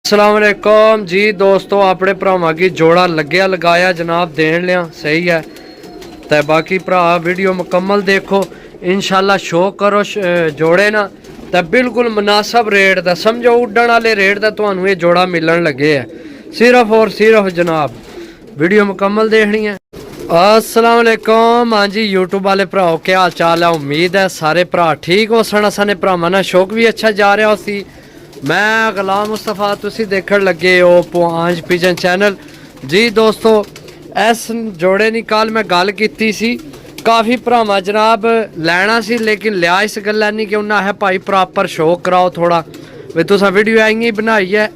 अस्सलामुअलैकुम जी दोस्तों, अपने भरावां की जोड़ा लग्या लगाया जनाब देन लिया सही है। तो बाकी भरा वीडियो मुकम्मल देखो, इंशाल्लाह शो करो जोड़े ना तो बिल्कुल मुनासिब रेट दा, समझो उड्डण वाले रेट दा तुहानू ये जोड़ा मिलन लगे है सिर्फ और सिर्फ जनाब। वीडियो मुकम्मल देखनी है। अस्सलाम वालेकुम, हाँ जी यूट्यूब वाले भराओ क्या हाल चाल है। उम्मीद है सारे भरा ठीक हो सन। असाने भरावां नाल शौक भी अच्छा जा रहा सी। मैं गुलाम मुस्तफा, तुसी देखण लगे हो पुआंज पिजन चैनल जी। दोस्तों इस जोड़े नी कल मैं गल कीती सी, काफ़ी भरावां जनाब लैना सी लेकिन लिया इस गल्ला नहीं कि उन्हें है भाई प्रॉपर शो कराओ थोड़ा भी तुसा वीडियो आई बनाई है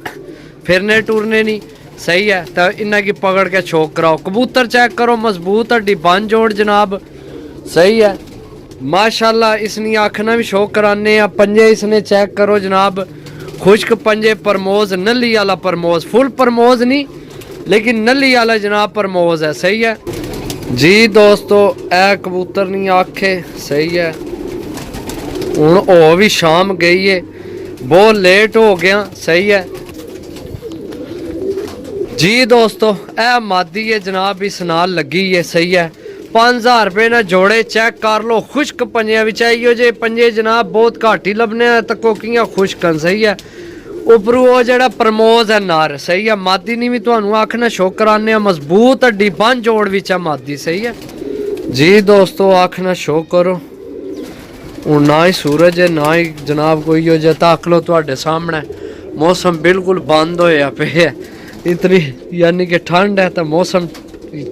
फिरने टूरने नहीं सही है। तो इन्हें की पकड़ के शो कराओ। कबूतर चेक करो, मजबूत हड्डी बन जोड़ जनाब सही है माशाल्लाह। इसनी आखना भी शो कराने पंजे इसने चेक करो जनाब, खुश्क पंजे परमोज, नली वाला परमोज, फुल परमोज नहीं लेकिन नली वाला जनाब परमोज है सही है जी। दोस्तों ए कबूतर नहीं आखे सही है। हुण हो भी शाम गई है, बहुत लेट हो गया सही है जी। दोस्तों ए मादी है जनाब, इस नाल लगी है सही है। 5000 रुपये ना जोड़े चेक कर लो। खुश्क पंजे भी चाहिए जे पंजे जनाब बहुत घट ही लभने तो कोकियां खुश्कन सही है। उपरू वो जड़ा प्रमोज है नार सही है। मादी नहीं भी तुहानू आखना शो कराने मजबूत हड्डी बन जोड़ विच है मादी सही है जी। दोस्तों आखना शो करो। हूँ ना ही सूरज है ना ही जनाब कोई हो जाए, तक लो तुहाडे सामने मौसम बिल्कुल बंद होया पे है। इतनी यानी कि ठंड है तो मौसम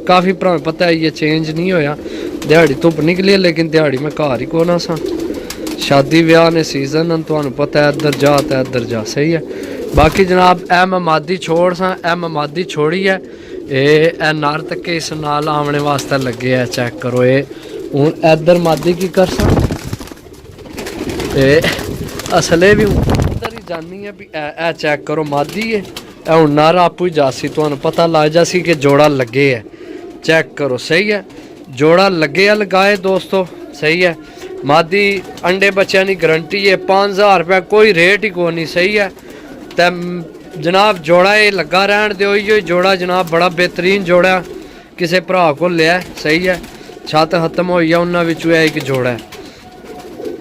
काफ़ी भरा पता है ये चेंज नहीं होया। दिहाड़ी धुप निकली है लेकिन दिहाड़ी में घर ही को ना सा। शादी ब्याह ने सीजन तुहानू पता है, इधर जा तो इधर जा सही है। बाकी जनाब ए मैं मादी छोड़ सा, ए मैं मादी छोड़ी है ए नार तक इस नाल आने वास्ते लगे है। चेक करो ये हूँ इधर मादी की कर सा असले भी उधर ही जानी है भी ए चेक करो मादी है। हूँ नर आपू ही जासी, तुहानू पता लग जासी कि जोड़ा लगे है। चेक करो सही है, जोड़ा लगे है लगाए दोस्तों सही है। मादी अंडे बच्चों की गारंटी है। 5000 रुपये कोई रेट ही को नहीं सही है। तो जनाब जोड़ा ये लगा रहन दो, यो जोड़ा जनाब बड़ा बेहतरीन जोड़ा किसी भरा को लिया सही है। छत खत्म हो गया उन्होंने एक जोड़ा है।